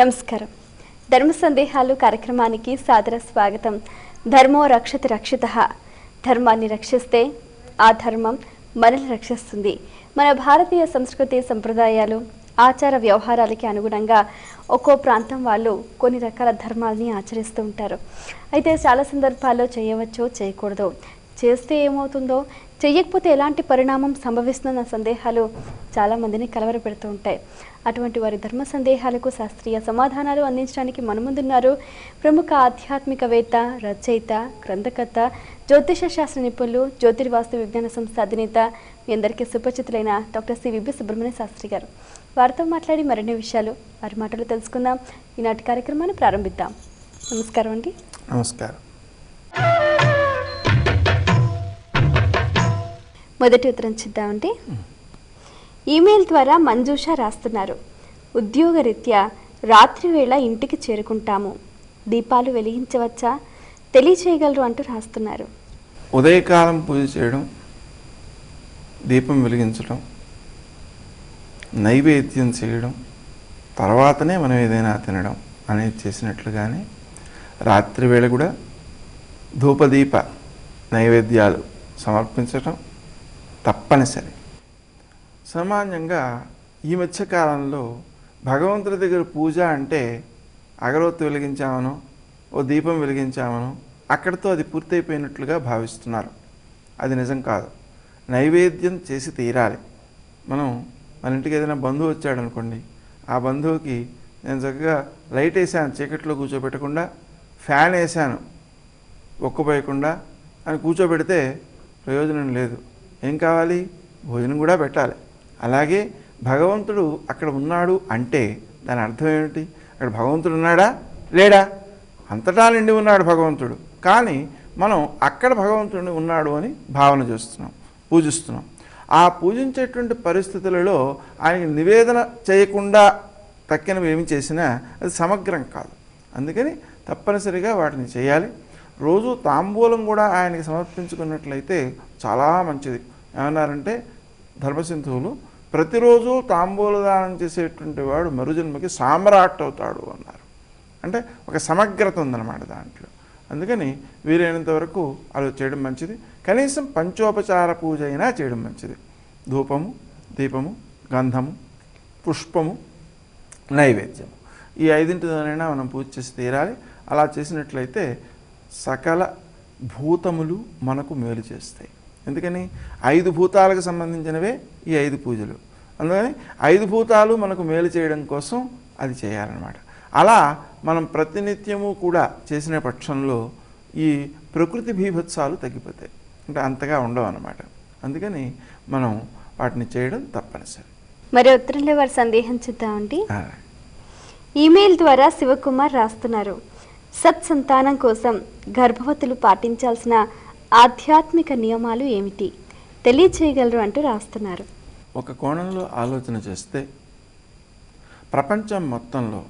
నమస్కారం. ధర్మ సందేహాలు కార్యక్రమానికి సాదర స్వాగతం. ధర్మో రక్షతి రక్షితః. ధర్మాన్ని రక్షిస్తే ఆ ధర్మం మనల్ని రక్షిస్తుంది. మన భారతీయ సంస్కృతి సంప్రదాయాలు ఆచార వ్యవహారాలకి అనుగుణంగా ఒక్కో ప్రాంతం వాళ్ళు కొన్ని రకాల ధర్మాలని ఆచరిస్తూ ఉంటారు. అయితే చాలా సందర్భాల్లో చేయవచ్చో చేయకూడదో, చేస్తే ఏమవుతుందో, చెయ్యకపోతే ఎలాంటి పరిణామం సంభవిస్తుందన్న సందేహాలు చాలామందిని కలవరపెడుతూ ఉంటాయి. అటువంటి వారి ధర్మ సందేహాలకు శాస్త్రీయ సమాధానాలు అందించడానికి మన ముందున్నారు ప్రముఖ ఆధ్యాత్మికవేత్త, రచయిత, గ్రంథకర్త, జ్యోతిష శాస్త్ర నిపుణులు, జ్యోతిర్వాస్తు విజ్ఞాన సంస్థ అధినేత, మీ అందరికీ సుపరిచితులైన doctor C V B Subrahmanya Sastri గారు. వారితో మాట్లాడి మరిన్ని విషయాలు వారి మాటలు తెలుసుకుందాం. ఈనాటి కార్యక్రమాన్ని ప్రారంభిద్దాం. నమస్కారం అండి. నమస్కారం. మొదటి ఉత్తరం చూద్దామండి. ఈమెయిల్ ద్వారా మంజూష రాస్తున్నారు. ఉద్యోగరీత్యా రాత్రి వేళ ఇంటికి చేరుకుంటాము. దీపాలు వెలిగించవచ్చా తెలియచేయగలరు అంటూ రాస్తున్నారు. ఉదయకాలం పూజ చేయడం, దీపం వెలిగించడం, నైవేద్యం చేయడం, తర్వాతనే మనం ఏదైనా తినడం అనేది చేసినట్లుగానే రాత్రి వేళ కూడా ధూపదీప నైవేద్యాలు సమర్పించటం తప్పనిసరి. సామాన్యంగా ఈ మధ్యకాలంలో భగవంతుడి దగ్గర పూజ అంటే అగరవత్తి వెలిగించామనో ఓ దీపం వెలిగించామనో అక్కడితో అది పూర్తయిపోయినట్లుగా భావిస్తున్నారు. అది నిజం కాదు. నైవేద్యం చేసి తీరాలి. మన ఇంటికి ఏదైనా బంధువు వచ్చాడు అనుకోండి, ఆ బంధువుకి నేను చక్కగా లైట్ వేసాను, చీకట్లో కూర్చోబెట్టకుండా ఫ్యాన్ వేసాను ఒక్కుపోయకుండా అని కూర్చోబెడితే ప్రయోజనం లేదు. ఏం కావాలి? భోజనం కూడా పెట్టాలి. అలాగే భగవంతుడు అక్కడ ఉన్నాడు అంటే దాని అర్థం ఏమిటి? అక్కడ భగవంతుడు ఉన్నాడా లేడా? అంతటా నిండి ఉన్నాడు భగవంతుడు. కానీ మనం అక్కడ భగవంతుడిని ఉన్నాడు అని భావన చేస్తున్నాం, పూజిస్తున్నాం. ఆ పూజించేటువంటి పరిస్థితులలో ఆయనకి నివేదన చేయకుండా తక్కినవి ఏమి చేసినా అది సమగ్రం కాదు. అందుకని తప్పనిసరిగా వాటిని చేయాలి. రోజు తాంబూలం కూడా ఆయనకి సమర్పించుకున్నట్లయితే చాలా మంచిది. ఏమన్నారంటే ధర్మసింధువులు, ప్రతిరోజు తాంబూల దానం చేసేటువంటి వాడు మరుజన్మకి సామ్రాట్ అవుతాడు అన్నారు. అంటే ఒక సమగ్రత ఉందన్నమాట దాంట్లో. అందుకని వీలైనంత వరకు అలా చేయడం మంచిది. కనీసం పంచోపచార పూజ అయినా చేయడం మంచిది. ధూపము, దీపము, గంధము, పుష్పము, నైవేద్యము, ఈ ఐదింటితోనైనా మనం పూజ చేసి తీరాలి. అలా చేసినట్లయితే సకల భూతములు మనకు మేలు చేస్తాయి. ఎందుకని 5 భూతాలకు సంబంధించినవే ఈ 5 పూజలు. అందుకని 5 భూతాలు మనకు మేలు చేయడం కోసం అది చేయాలన్నమాట. అలా మనం ప్రతినిత్యము కూడా చేసిన పక్షంలో ఈ ప్రకృతి బీభత్సాలు తగ్గిపోతాయి. అంటే అంతగా ఉండవు అన్నమాట. అందుకని మనం వాటిని చేయడం తప్పనిసరి. మరి ఉత్తరంలో వారి సందేహం చూద్దామండి. ఈమెయిల్ ద్వారా శివకుమార్ రాస్తున్నారు. సత్సంతానం కోసం గర్భవతులు పాటించాల్సిన ఆధ్యాత్మిక నియమాలు ఏమిటి తెలియచేయగలరు అంటూ రాస్తున్నారు. ఒక కోణంలో ఆలోచన చేస్తే ప్రపంచం మొత్తంలో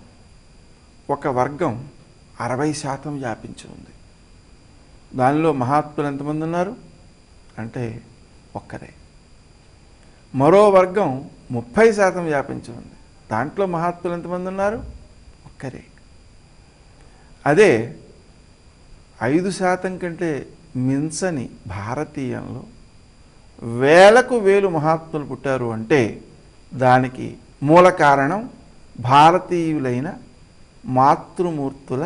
ఒక వర్గం 60% వ్యాపించి ఉంది. దానిలో మహాత్ములు ఎంతమంది ఉన్నారు అంటే ఒక్కరే. మరో వర్గం 30% వ్యాపించి ఉంది. దాంట్లో మహాత్ములు ఎంతమంది ఉన్నారు? ఒక్కరే. అదే 5% కంటే మించని భారతీయంలో వేలకు వేలు మహాత్ములు పుట్టారు అంటే దానికి మూల కారణం భారతీయులైన మాతృమూర్తుల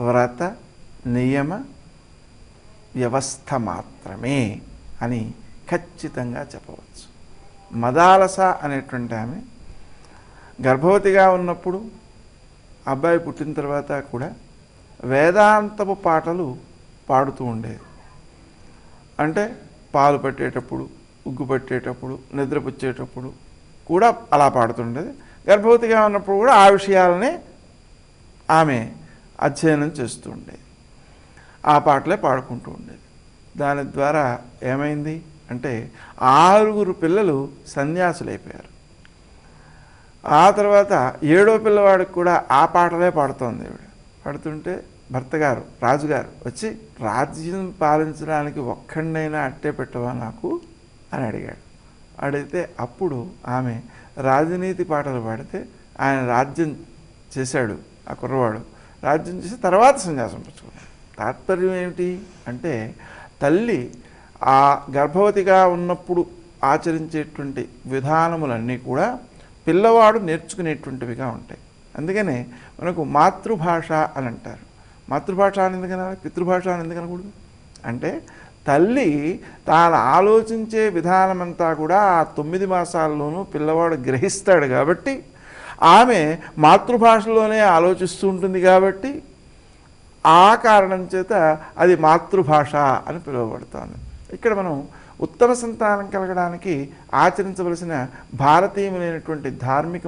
వ్రత నియమ వ్యవస్థ మాత్రమే అని ఖచ్చితంగా చెప్పవచ్చు. మదాలస అనేటువంటి ఆమె గర్భవతిగా ఉన్నప్పుడు అబ్బాయి పుట్టిన తర్వాత కూడా వేదాంతపు పాటలు పాడుతూ ఉండేది. అంటే పాలు పట్టేటప్పుడు, ఉగ్గు పట్టేటప్పుడు, నిద్రపుచ్చేటప్పుడు కూడా అలా పాడుతుండేది. గర్భవతిగా ఉన్నప్పుడు కూడా ఆ విషయాలనే ఆమె అధ్యయనం చేస్తూ ఉండేది. ఆ పాటలే పాడుకుంటూ ఉండేది. దాని ద్వారా ఏమైంది అంటే 6 పిల్లలు సన్యాసులైపోయారు. ఆ తర్వాత 7వ పిల్లవాడికి కూడా ఆ పాటలే పాడుతోంది. పాడుతుంటే భర్త గారు, రాజుగారు వచ్చి, రాజ్యం పాలించడానికి ఒక్కడినైనా అట్టే పెట్టవా నాకు అని అడిగాడు. అడిగితే అప్పుడు ఆమె రాజనీతి పాటలు పాడితే ఆయన రాజ్యం చేశాడు ఆ కుర్రవాడు. రాజ్యం చేసి తర్వాత సన్యాసం పుచ్చుకున్నాడు. తాత్పర్యం ఏమిటి అంటే తల్లి ఆ గర్భవతిగా ఉన్నప్పుడు ఆచరించేటువంటి విధానములన్నీ కూడా పిల్లవాడు నేర్చుకునేటువంటివిగా ఉంటాయి. అందుకనే మనకు మాతృభాష అని అంటారు. మాతృభాష అని ఎందుకనాలి, పితృభాష అని ఎందుకనకూడదు అంటే తల్లి తాను ఆలోచించే విధానమంతా కూడా ఆ 9 మాసాల్లోనూ పిల్లవాడు గ్రహిస్తాడు కాబట్టి ఆమె మాతృభాషలోనే ఆలోచిస్తూ ఉంటుంది కాబట్టి ఆ కారణం చేత అది మాతృభాష అని పిలువబడుతుంది. ఇక్కడ మనం ఉత్తమ సంతానం కలగడానికి ఆచరించవలసిన భారతీయములైనటువంటి ధార్మిక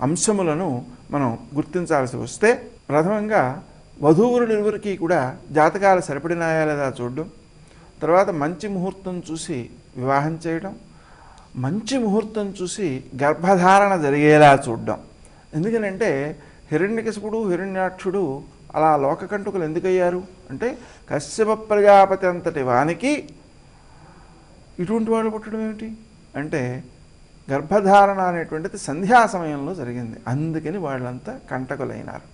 అంశములను మనం గుర్తించాల్సి వస్తే ప్రథమంగా వధూవరులిరువురికి కూడా జాతకాలు సరిపడినాయా లేదా చూడడం, తర్వాత మంచి ముహూర్తం చూసి వివాహం చేయడం, మంచి ముహూర్తం చూసి గర్భధారణ జరిగేలా చూడడం. ఎందుకనంటే హిరణ్యకశిపుడు హిరణ్యాక్షుడు అలా లోకకంటకులు ఎందుకయ్యారు అంటే కశ్యప ప్రజాపతి అంతటి వానికి ఇటువంటి వాడు పుట్టడం ఏమిటి అంటే గర్భధారణ అనేటువంటిది సంధ్యా సమయంలో జరిగింది. అందుకని వాళ్ళంతా కంటకులైనారు.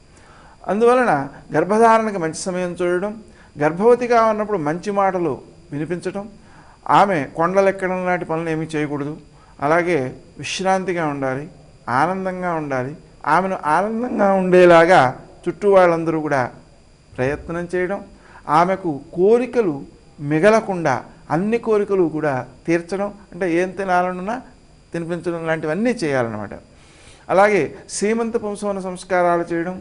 అందువలన గర్భధారణకు మంచి సమయం చూడడం, గర్భవతిగా ఉన్నప్పుడు మంచి మాటలు వినిపించటం, ఆమె కొండలెక్కడం లాంటి పనులు ఏమీ చేయకూడదు, అలాగే విశ్రాంతిగా ఉండాలి, ఆనందంగా ఉండాలి, ఆమెను ఆనందంగా ఉండేలాగా చుట్టూ వాళ్ళందరూ కూడా ప్రయత్నం చేయడం, ఆమెకు కోరికలు మిగలకుండా అన్ని కోరికలు కూడా తీర్చడం, అంటే ఏం తినాలనున్నా తినిపించడం లాంటివన్నీ చేయాలన్నమాట. అలాగే సీమంత పుంసవన సంస్కారాలు చేయడం,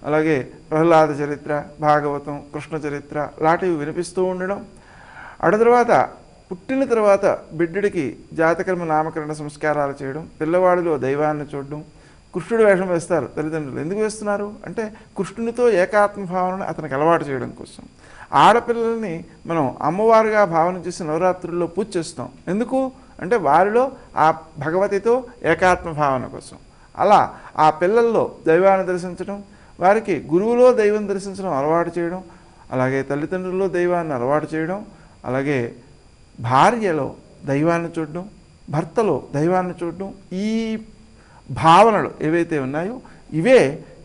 అలాగే ప్రహ్లాద చరిత్ర, భాగవతం, కృష్ణ చరిత్ర లాంటివి వినిపిస్తూ ఉండడం. తర్వాత పుట్టిన తర్వాత బిడ్డడికి జాతకర్మ నామకరణ సంస్కారాలు చేయడం, పిల్లవాడిలో దైవాన్ని చూడడం. కృష్ణుడు వేషం వేస్తారు తల్లిదండ్రులు. ఎందుకు వేస్తున్నారు అంటే కృష్ణునితో ఏకాత్మ భావనను అతనికి అలవాటు చేయడం కోసం. ఆడపిల్లల్ని మనం అమ్మవారుగా భావన చేసి నవరాత్రుల్లో పూజ చేస్తాం. ఎందుకు అంటే వారిలో ఆ భగవతితో ఏకాత్మ భావన కోసం. అలా ఆ పిల్లల్లో దైవాన్ని దర్శించడం, వారికి గురువులో దైవం దర్శించడం అలవాటు చేయడం, అలాగే తల్లిదండ్రుల్లో దైవాన్ని అలవాటు చేయడం, అలాగే భార్యలో దైవాన్ని చూడడం, భర్తలో దైవాన్ని చూడడం. ఈ భావనలు ఏవైతే ఉన్నాయో ఇవే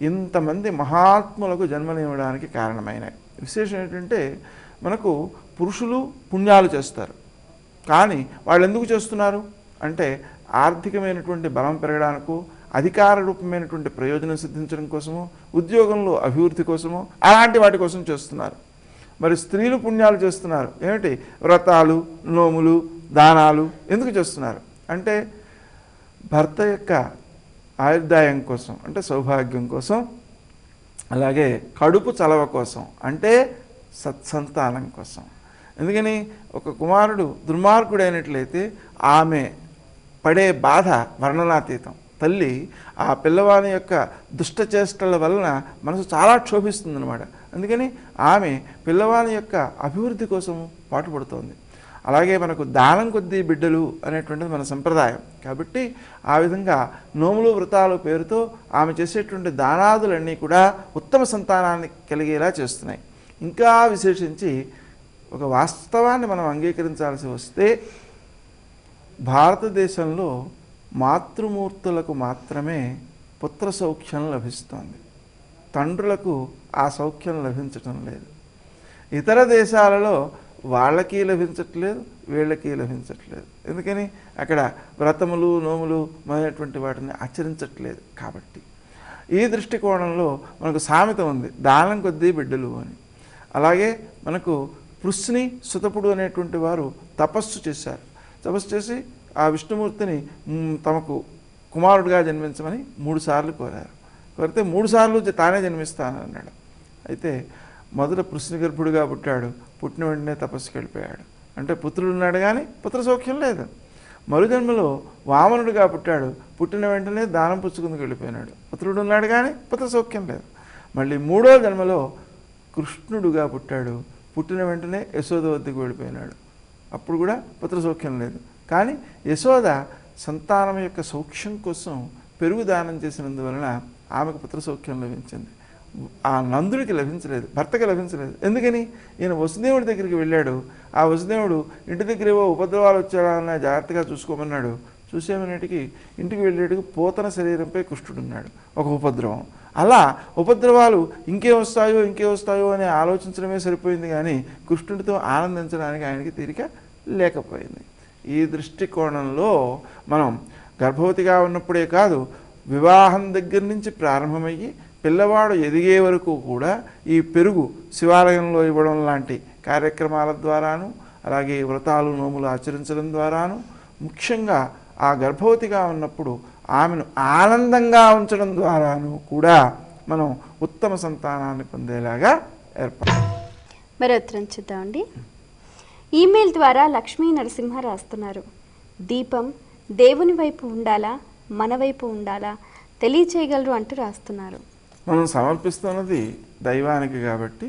ఇంతమంది మహాత్ములకు జన్మనివ్వడానికి కారణమైనవి. విశేషం ఏంటంటే మనకు పురుషులు పుణ్యాలు చేస్తారు, కానీ వాళ్ళు ఎందుకు చేస్తున్నారు అంటే ఆర్థికమైనటువంటి బలం పెరగడానికో, అధికార రూపమైనటువంటి ప్రయోజనం సిద్ధించడం కోసమో, ఉద్యోగంలో అభివృద్ధి కోసమో అలాంటి వాటి కోసం చేస్తున్నారు. మరి స్త్రీలు పుణ్యాలు చేస్తున్నారు ఏమిటి, వ్రతాలు, నోములు, దానాలు ఎందుకు చేస్తున్నారు అంటే భర్త యొక్క ఆయుర్దాయం కోసం, అంటే సౌభాగ్యం కోసం, అలాగే కడుపు చలవ కోసం, అంటే సత్సంతానం కోసం. ఎందుకని ఒక కుమారుడు దుర్మార్గుడైనట్లయితే ఆమె పడే బాధ వర్ణనాతీతం. తల్లి ఆ పిల్లవాని యొక్క దుష్టచేష్టల వలన మనసు చాలా క్షోభిస్తుందన్నమాట. అందుకని ఆమె పిల్లవాని యొక్క అభివృద్ధి కోసం పాటుపడుతోంది. అలాగే మనకు దానం కొద్దీ బిడ్డలు అనేటువంటిది మన సంప్రదాయం కాబట్టి ఆ విధంగా నోములు వ్రతాలు పేరుతో ఆమె చేసేటువంటి దానాదులన్నీ కూడా ఉత్తమ సంతానాన్ని కలిగేలా చేస్తున్నాయి. ఇంకా విశేషించి ఒక వాస్తవాన్ని మనం అంగీకరించాల్సి వస్తే భారతదేశంలో మాతృమూర్తులకు మాత్రమే పుత్ర సౌఖ్యం లభిస్తోంది, తండ్రులకు ఆ సౌఖ్యం లభించటం లేదు. ఇతర దేశాలలో వాళ్ళకి లభించట్లేదు, వీళ్ళకి లభించట్లేదు. ఎందుకని అక్కడ వ్రతములు, నోములు మొదలైనటువంటి వాటిని ఆచరించట్లేదు. కాబట్టి ఈ దృష్టికోణంలో మనకు సామెత ఉంది, దానం కొద్దీ బిడ్డలు అని. అలాగే మనకు పృశ్ని సుతపుడు అనేటువంటి వారు తపస్సు చేశారు. తపస్సు చేసి ఆ విష్ణుమూర్తిని తమకు కుమారుడిగా జన్మించమని 3 సార్లు కోరారు. కోరితే 3 సార్లు తానే జన్మిస్తానన్నాడు. అయితే మొదట పృశ్ని గర్భుడిగా పుట్టాడు, పుట్టిన వెంటనే తపస్సుకి వెళ్ళిపోయాడు. అంటే పుత్రుడు ఉన్నాడు కానీ పుత్ర సౌఖ్యం లేదు. మరుజన్మలో వామనుడిగా పుట్టాడు, పుట్టిన వెంటనే దానం పుచ్చుకుందుకు వెళ్ళిపోయినాడు. పుత్రుడు ఉన్నాడు కానీ పుత్ర సౌఖ్యం లేదు. మళ్ళీ 3వ జన్మలో కృష్ణుడుగా పుట్టాడు, పుట్టిన వెంటనే యశోద వద్దకు వెళ్ళిపోయినాడు. అప్పుడు కూడా పుత్ర సౌఖ్యం లేదు. కానీ యశోద సంతానం యొక్క సౌఖ్యం కోసం పెరుగు దానం చేసినందువలన ఆమెకు పుత్ర సౌఖ్యం లభించింది. ఆ నందుడికి లభించలేదు, భర్తకి లభించలేదు. ఎందుకని ఈయన వసుదేవుడి దగ్గరికి వెళ్ళాడు. ఆ వసుదేవుడు ఇంటి దగ్గర ఏవో ఉపద్రవాలు వచ్చాడన్న జాగ్రత్తగా చూసుకోమన్నాడు. చూసేమనేటికి ఇంటికి వెళ్ళేటికి పోతన శరీరంపై కుష్ఠుడున్నాడు, ఒక ఉపద్రవం. అలా ఉపద్రవాలు ఇంకే వస్తాయో అని ఆలోచించడమే సరిపోయింది, కానీ కృష్ణుడితో ఆనందించడానికి ఆయనకి తీరిక లేకపోయింది. ఈ దృష్టికోణంలో మనం గర్భవతిగా ఉన్నప్పుడే కాదు, వివాహం దగ్గర నుంచి ప్రారంభమయ్యి పిల్లవాడు ఎదిగే వరకు కూడా ఈ పెరుగు శివాలయంలో ఇవ్వడం లాంటి కార్యక్రమాల ద్వారాను, అలాగే వ్రతాలు నోములు ఆచరించడం ద్వారాను, ముఖ్యంగా ఆ గర్భవతిగా ఉన్నప్పుడు ఆమెను ఆనందంగా ఉంచడం ద్వారాను కూడా మనం ఉత్తమ సంతానాన్ని పొందేలాగా ఏర్పడాలి. మరి ఉత్తరం చూద్దామండి. ఈమెయిల్ ద్వారా లక్ష్మీ నరసింహ రాస్తున్నారు. దీపం దేవుని వైపు ఉండాలా, మన వైపు ఉండాలా తెలియచేయగలరు అంటూ రాస్తున్నారు. మనం సమర్పిస్తున్నది దైవానికి కాబట్టి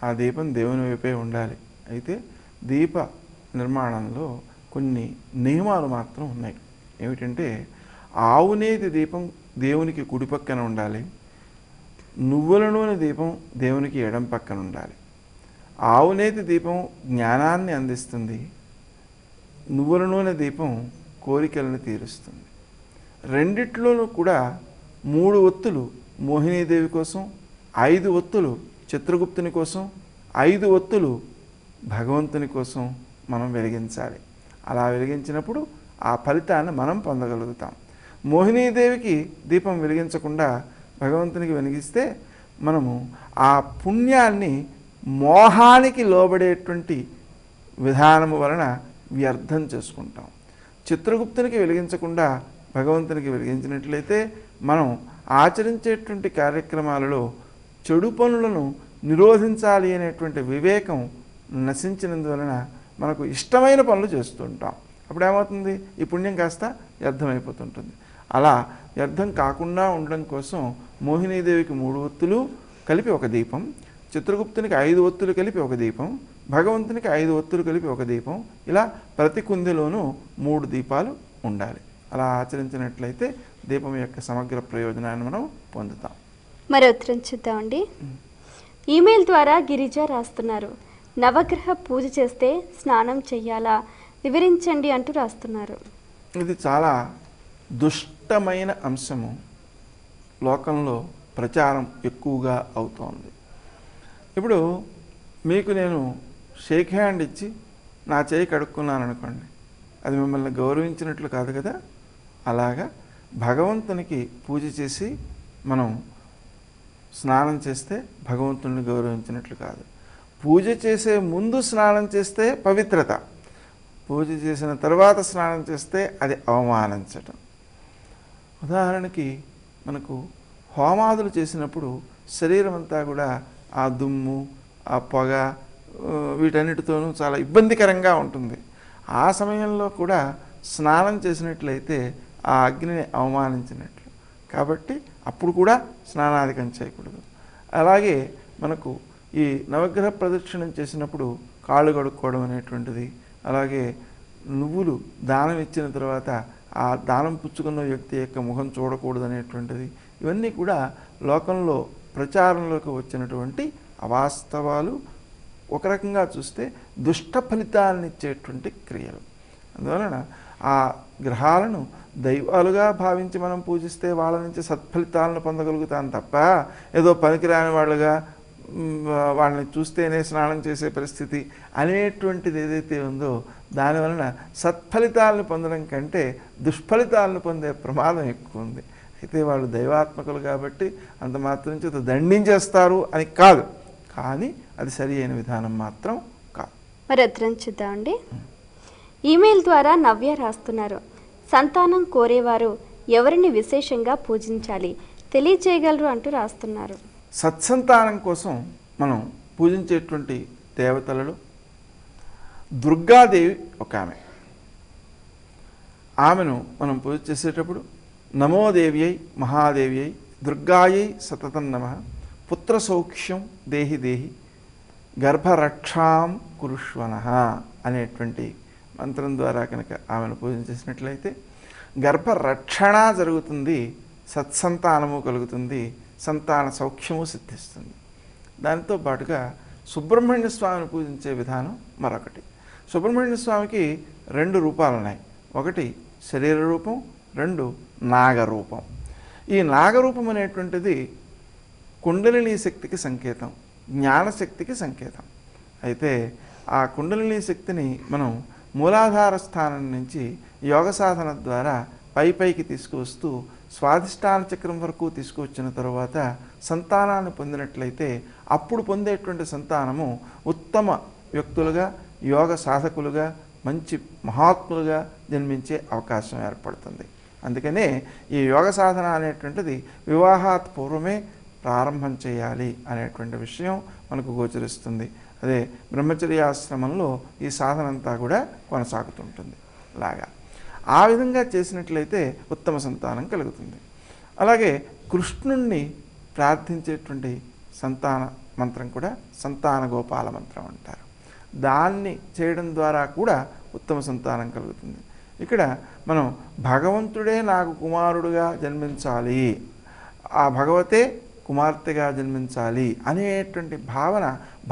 ఆ దీపం దేవుని వైపే ఉండాలి. అయితే దీప నిర్మాణంలో కొన్ని నియమాలు మాత్రం ఉన్నాయి. ఏమిటంటే, ఆవునేతి దీపం దేవునికి కుడి పక్కన ఉండాలి, నువ్వుల నూనె దీపం దేవునికి ఎడం పక్కన ఉండాలి. ఆవునేతి దీపం జ్ఞానాన్ని అందిస్తుంది, నువ్వుల నూనె దీపం కోరికలను తీరుస్తుంది. రెండిట్లోనూ కూడా 3 ఒత్తులు మోహినీదేవి కోసం, 5 ఒత్తులు చిత్రగుప్తుని కోసం, 5 ఒత్తులు భగవంతుని కోసం మనం వెలిగించాలి. అలా వెలిగించినప్పుడు ఆ ఫలితాన్ని మనం పొందగలుగుతాం. మోహినీదేవికి దీపం వెలిగించకుండా భగవంతునికి వెలిగిస్తే మనము ఆ పుణ్యాన్ని మోహానికి లోబడేటువంటి విధానము వలన వ్యర్థం చేసుకుంటాం. చిత్రగుప్తునికి వెలిగించకుండా భగవంతునికి వెలిగించినట్లయితే మనం ఆచరించేటువంటి కార్యక్రమాలలో చెడు పనులను నిరోధించాలి అనేటువంటి వివేకం నశించినందువలన మనకు ఇష్టమైన పనులు చేస్తుంటాం. అప్పుడు ఏమవుతుంది, ఈ పుణ్యం కాస్త వ్యర్థమైపోతుంటుంది. అలా వ్యర్థం కాకుండా ఉండడం కోసం మోహినీదేవికి 3 ఒత్తులు కలిపి ఒక దీపం, చిత్రగుప్తునికి 5 ఒత్తులు కలిపి ఒక దీపం, భగవంతునికి 5 ఒత్తులు కలిపి ఒక దీపం, ఇలా ప్రతి కుందిలోనూ 3 దీపాలు ఉండాలి. అలా ఆచరించినట్లయితే దీపం యొక్క సమగ్ర ప్రయోజనాన్ని మనం పొందుతాం. మరి ఉత్తరం చూద్దామండి. ఈమెయిల్ ద్వారా గిరిజ రాస్తున్నారు. నవగ్రహ పూజ చేస్తే స్నానం చెయ్యాలా వివరించండి అంటూ రాస్తున్నారు. ఇది చాలా దుష్టమైన అంశము, లోకంలో ప్రచారం ఎక్కువగా అవుతోంది. ఇప్పుడు మీకు నేను షేక్ హ్యాండ్ ఇచ్చి నా చేయి కడుక్కున్నాను అనుకోండి, అది మిమ్మల్ని గౌరవించినట్లు కాదు కదా. అలాగా భగవంతునికి పూజ చేసి మనం స్నానం చేస్తే భగవంతుని గౌరవించినట్లు కాదు. పూజ చేసే ముందు స్నానం చేస్తే పవిత్రత, పూజ చేసిన తర్వాత స్నానం చేస్తే అది అవమానించటం. ఉదాహరణకి మనకు హోమాదులు చేసినప్పుడు శరీరం అంతా కూడా ఆ దుమ్ము, ఆ పొగ, వీటన్నిటితోనూ చాలా ఇబ్బందికరంగా ఉంటుంది. ఆ సమయంలో కూడా స్నానం చేసినట్లయితే ఆ అగ్నిని అవమానించినట్లు. కాబట్టి అప్పుడు కూడా స్నానాధికం చేయకూడదు. అలాగే మనకు ఈ నవగ్రహ ప్రదక్షిణం చేసినప్పుడు కాళ్ళు కడుక్కోవడం అనేటువంటిది, అలాగే నువ్వులు దానం ఇచ్చిన తర్వాత ఆ దానం పుచ్చుకున్న వ్యక్తి యొక్క ముఖం చూడకూడదు అనేటువంటిది, ఇవన్నీ కూడా లోకంలో ప్రచారంలోకి వచ్చినటువంటి అవాస్తవాలు. ఒక రకంగా చూస్తే దుష్ట ఫలితాలను ఇచ్చేటువంటి క్రియలు. అందువలన ఆ గ్రహాలను దైవాలుగా భావించి మనం పూజిస్తే వాళ్ళ నుంచి సత్ఫలితాలను పొందగలుగుతాం తప్ప ఏదో పనికిరాని వాళ్ళుగా వాళ్ళని చూస్తేనే స్నానం చేసే పరిస్థితి అనేటువంటిది ఏదైతే ఉందో దానివలన సత్ఫలితాలను పొందడం కంటే దుష్ఫలితాలను పొందే ప్రమాదం ఎక్కువ ఉంది. అయితే వాళ్ళు దైవాత్మకులు కాబట్టి అంత మాత్రం చేత దండించేస్తారు అని కాదు, కానీ అది సరి అయిన విధానం మాత్రం కాదు. మరి ఉత్తరం చూద్దామండి. ఈమెయిల్ ద్వారా నవ్య రాస్తున్నారు. సంతానం కోరేవారు ఎవరిని విశేషంగా పూజించాలి తెలియచేయగలరు అంటూ రాస్తున్నారు. సత్సంతానం కోసం మనం పూజించేటువంటి దేవతలలో దుర్గాదేవి ఒక ఆమె. ఆమెను మనం పూజ చేసేటప్పుడు నమోదేవ్యై మహాదేవ్యై దుర్గాయై సతతం నమః పుత్ర సౌఖ్యం దేహి దేహి గర్భరక్షాం కురుష్వనః అనేటువంటి మంత్రం ద్వారా కనుక ఆమెను పూజ చేసినట్లయితే గర్భరక్షణ జరుగుతుంది, సత్సంతానము కలుగుతుంది, సంతాన సౌఖ్యము సిద్ధిస్తుంది. దానితో పాటుగా సుబ్రహ్మణ్య స్వామిని పూజించే విధానం మరొకటి. సుబ్రహ్మణ్య స్వామికి 2 రూపాలు ఉన్నాయి. ఒకటి శరీర రూపం, 2 నాగరూపం. ఈ నాగరూపం అనేటువంటిది కుండలిని శక్తికి సంకేతం, జ్ఞానశక్తికి సంకేతం. అయితే ఆ కుండలిని శక్తిని మనం మూలాధార స్థానం నుంచి యోగ సాధన ద్వారా పైకి తీసుకువస్తూ స్వాధిష్టాన చక్రం వరకు తీసుకువచ్చిన తర్వాత సంతానాన్ని పొందినట్లయితే అప్పుడు పొందేటువంటి సంతానము ఉత్తమ వ్యక్తులుగా, యోగ సాధకులుగా, మంచి మహాత్ములుగా జన్మించే అవకాశం ఏర్పడుతుంది. అందుకనే ఈ యోగ సాధన అనేటువంటిది వివాహాత్ పూర్వమే ప్రారంభం చేయాలి అనేటువంటి విషయం మనకు గోచరిస్తుంది. అదే బ్రహ్మచర్యాశ్రమంలో ఈ సాధన అంతా కూడా కొనసాగుతుంటుంది. అలాగా ఆ విధంగా చేసినట్లయితే ఉత్తమ సంతానం కలుగుతుంది. అలాగే కృష్ణుణ్ణి ప్రార్థించేటువంటి సంతాన మంత్రం కూడా సంతాన గోపాల మంత్రం అంటారు. దాన్ని చేయడం ద్వారా కూడా ఉత్తమ సంతానం కలుగుతుంది. ఇక్కడ మనం భగవంతుడే నాకు కుమారుడుగా జన్మించాలి, ఆ భగవతే కుమార్తెగా జన్మించాలి అనేటువంటి భావన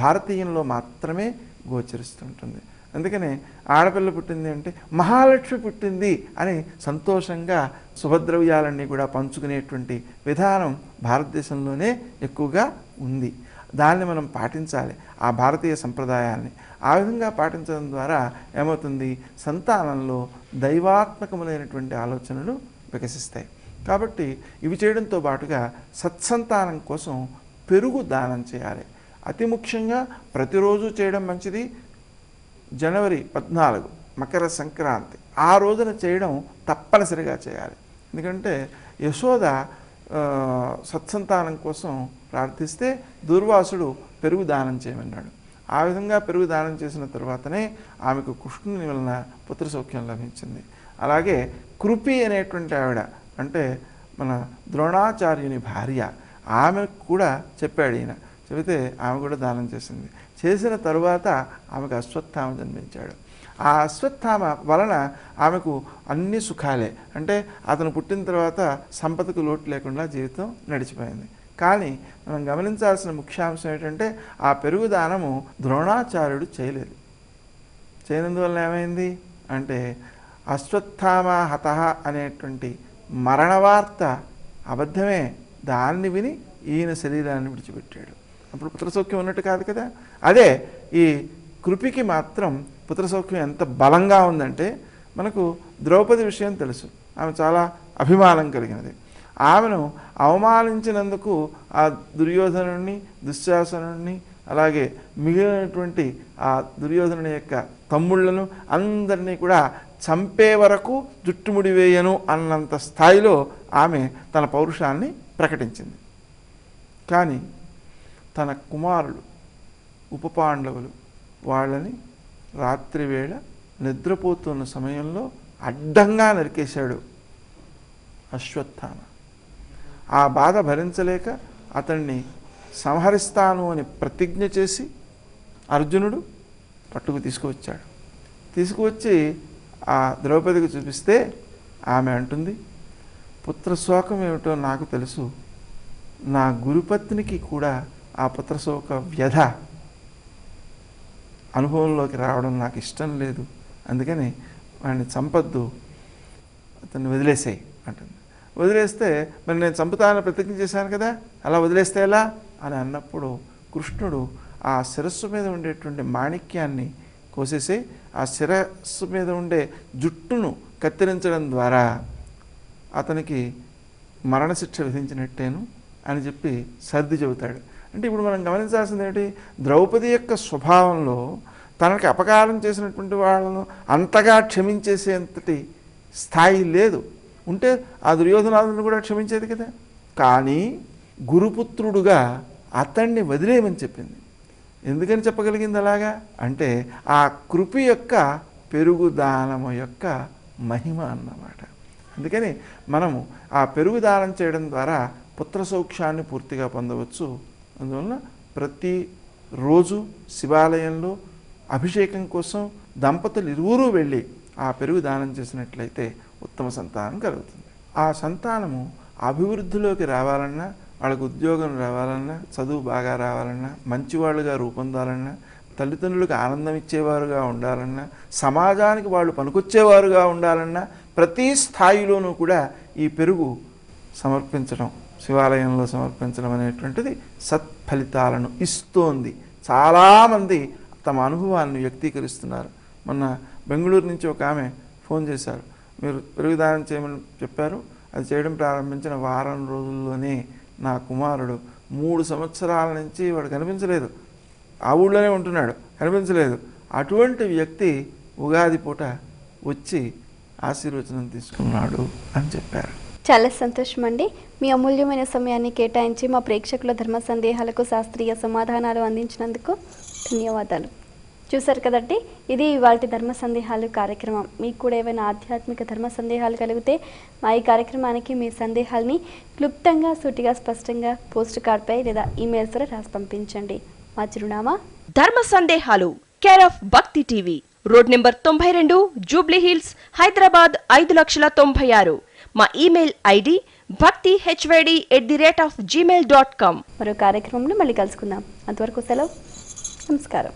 భారతీయంలో మాత్రమే గోచరిస్తుంటుంది. అందుకనే ఆడపిల్ల పుట్టింది అంటే మహాలక్ష్మి పుట్టింది అని సంతోషంగా శుభద్రవ్యాలన్నీ కూడా పంచుకునేటువంటి విధానం భారతదేశంలోనే ఎక్కువగా ఉంది. దాన్ని మనం పాటించాలి, ఆ భారతీయ సంప్రదాయాన్ని. ఆ విధంగా పాటించడం ద్వారా ఏమవుతుంది, సంతానంలో దైవాత్మకములైనటువంటి ఆలోచనలు వికసిస్తాయి. కాబట్టి ఇవి చేయడంతో పాటుగా సత్సంతానం కోసం పెరుగు దానం చేయాలి. అతి ముఖ్యంగా ప్రతిరోజు చేయడం మంచిది. జనవరి 14 మకర సంక్రాంతి ఆ రోజున చేయడం తప్పనిసరిగా చేయాలి. ఎందుకంటే యశోద సత్సంతానం కోసం ప్రార్థిస్తే దుర్వాసుడు పెరుగు దానం చేయమన్నాడు. ఆ విధంగా పెరుగు దానం చేసిన తర్వాతనే ఆమెకు కృష్ణుని వలన పుత్ర సౌఖ్యం లభించింది. అలాగే కృపి అనేటువంటి ఆవిడ, అంటే మన ద్రోణాచార్యుని భార్య, ఆమెకు కూడా చెప్పాడు ఈయన. చెబితే ఆమె కూడా దానం చేసింది. చేసిన తరువాత ఆమెకు అశ్వత్థామ జన్మించాడు. ఆ అశ్వత్థామ వలన ఆమెకు అన్ని సుఖాలే. అంటే అతను పుట్టిన తర్వాత సంపదకు లోటు లేకుండా జీవితం నడిచిపోయింది. కానీ మనం గమనించాల్సిన ముఖ్యాంశం ఏంటంటే ఆ పెరుగు దానము ద్రోణాచార్యుడు చేయలేదు. చేయనందువల్ల ఏమైంది అంటే అశ్వత్థామ హతః అనేటువంటి మరణ వార్త అబద్ధమే. దాన్ని విని ఈయన శరీరాన్ని విడిచిపెట్టాడు. అప్పుడు పుత్రసౌఖ్యం ఉన్నట్టు కాదు కదా. అదే ఈ కృపికి మాత్రం పుత్రసౌఖ్యం ఎంత బలంగా ఉందంటే, మనకు ద్రౌపది విషయం తెలుసు. ఆమె చాలా అభిమానం కలిగినది. ఆమెను అవమానించినందుకు ఆ దుర్యోధనుడిని, దుశ్శాసనుడిని, అలాగే మిగిలినటువంటి ఆ దుర్యోధనుని యొక్క తమ్ముళ్లను అందరినీ కూడా చంపే వరకు జుట్టుముడి వేయను అన్నంత స్థాయిలో ఆమె తన పౌరుషాన్ని ప్రకటించింది. కానీ తన కుమారులు ఉపపాండవులు వాళ్ళని రాత్రివేళ నిద్రపోతున్న సమయంలో అడ్డంగా నరికేశాడు అశ్వత్థామ. ఆ బాధ భరించలేక అతన్ని సంహరిస్తాను అని ప్రతిజ్ఞ చేసి అర్జునుడు పట్టుకు తీసుకువచ్చాడు. తీసుకువచ్చి ఆ ద్రౌపదికి చూపిస్తే ఆమె అంటుంది, పుత్రశోకం ఏమిటో నాకు తెలుసు, నా గురుపత్నికి కూడా ఆ పుత్రశోక వ్యధ అనుభవంలోకి రావడం నాకు ఇష్టం లేదు, అందుకని వాడిని చంపద్దు, అతన్ని వదిలేసాయి అంటుంది. వదిలేస్తే మరి నేను చంపుతానని ప్రతిజ్ఞ చేశాను కదా, అలా వదిలేస్తే ఎలా అని అన్నప్పుడు కృష్ణుడు ఆ శిరస్సు మీద ఉండేటువంటి మాణిక్యాన్ని కోసేసి ఆ శిరస్సు మీద ఉండే జుట్టును కత్తిరించడం ద్వారా అతనికి మరణశిక్ష విధించినట్టేను అని చెప్పి సర్ది చెబుతాడు. అంటే ఇప్పుడు మనం గమనించాల్సింది ఏంటి, ద్రౌపది యొక్క స్వభావంలో తనకి అపకారం చేసినటువంటి వాళ్ళను అంతగా క్షమించేసేంతటి స్థాయి లేదు. ఉంటే ఆ దుర్యోధనాదులను కూడా క్షమించేది కదా. కానీ గురుపుత్రుడుగా అతన్ని వదిలేయమని చెప్పింది. ఎందుకని చెప్పగలిగింది అలాగా అంటే ఆ కృపి యొక్క పెరుగు దానము యొక్క మహిమ అన్నమాట. అందుకని మనము ఆ పెరుగు దానం చేయడం ద్వారా పుత్ర సౌఖ్యాన్ని పూర్తిగా పొందవచ్చు. అందువలన ప్రతిరోజు శివాలయంలో అభిషేకం కోసం దంపతులు ఇరువురూ వెళ్ళి ఆ పెరుగు దానం చేసినట్లయితే ఉత్తమ సంతానం కలుగుతుంది. ఆ సంతానము అభివృద్ధిలోకి రావాలన్నా, వాళ్ళకు ఉద్యోగం రావాలన్నా, చదువు బాగా రావాలన్నా, మంచివాళ్ళుగా రూపొందాలన్నా, తల్లిదండ్రులకు ఆనందం ఇచ్చేవారుగా ఉండాలన్నా, సమాజానికి వాళ్ళు పనికొచ్చేవారుగా ఉండాలన్నా ప్రతి స్థాయిలోనూ కూడా ఈ పెరుగు సమర్పించడం శివాలయంలో సమర్పించడం అనేటువంటిది సత్ఫలితాలను ఇస్తోంది. చాలామంది తమ అనుభవాన్ని వ్యక్తీకరిస్తున్నారు. మొన్న బెంగళూరు నుంచి ఒక ఆమె ఫోన్ చేశారు, మీరు పెరుగుదానం చేయమని చెప్పారు, అది చేయడం ప్రారంభించిన వారం రోజుల్లోనే నా కుమారుడు 3 సంవత్సరాల నుంచి వాడు కనిపించలేదు, ఆ ఊళ్ళోనే ఉంటున్నాడు, కనిపించలేదు. అటువంటి వ్యక్తి ఉగాది పూట వచ్చి ఆశీర్వచనం తీసుకున్నాడు అని చెప్పారు. చాలా సంతోషం అండి. మీ అమూల్యమైన సమయాన్ని కేటాయించి మా ప్రేక్షకుల ధర్మ సందేహాలకు శాస్త్రీయ సమాధానాలు అందించినందుకు ధన్యవాదాలు. చూశారు కదండి, ఇది ఇవాల్టి ధర్మ సందేహాలు కార్యక్రమం. మీకు కూడా ఏమైనా ఆధ్యాత్మిక ధర్మ సందేహాలు కలిగితే మా ఈ కార్యక్రమానికి మీ సందేహాల్ని క్లుప్తంగా, సూటిగా, స్పష్టంగా పోస్ట్ కార్డ్పై లేదా ఈమెయిల్స్ ద్వారా రాసి పంపించండి. మా చిరునామా ధర్మ సందేహాలు, కేర్ ఆఫ్ భక్తి TV, road number 92, Jubilee hills, Hyderabad 5,96,000. మా ఈమెయిల్ ఐడి bhaktihyd@gmail.com. మరో కార్యక్రమంలో మళ్ళీ కలుసుకుందాం. అంతవరకు సెలవు. నమస్కారం.